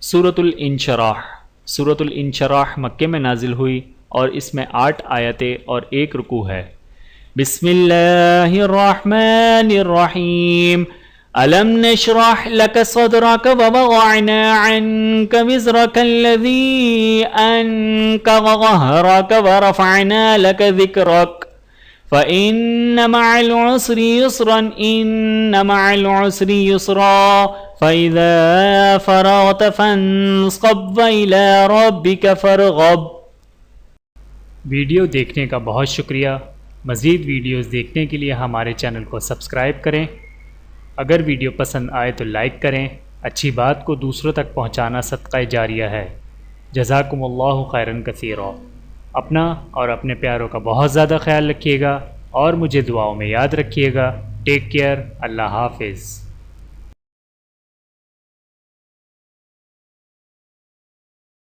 سورۃ الانشراح۔ سورۃ الانشراح مکے میں نازل ہوئی اور اس میں 8 آیتیں اور 1 رکوع ہے۔ بسم اللہ الرحمن الرحیم۔ ألم نشرح لك صدرك ووضعنا عنك وزرك الذي أنقض ظهرك ورفعنا لك ذكرك فإن مع العسر يسرا إن مع العسر يسرا فإذا فرغت فانصب وإلى ربك فارغب۔ ویڈیو دیکھنے کا بہت شکریہ۔ مزید ویڈیوز دیکھنے کے لیے ہمارے چینل کو سبسکرائب کریں۔ اگر ویڈیو پسند آئے تو لائک کریں۔ اچھی بات کو دوسروں تک پہنچانا صدقہ جاریہ ہے۔ جزاکم اللہ خیرا کثیرا۔ اپنا اور اپنے پیاروں کا بہت زیادہ خیال رکھیے گا اور مجھے دعاؤں میں یاد رکھیے گا۔ Take care. اللہ حافظ۔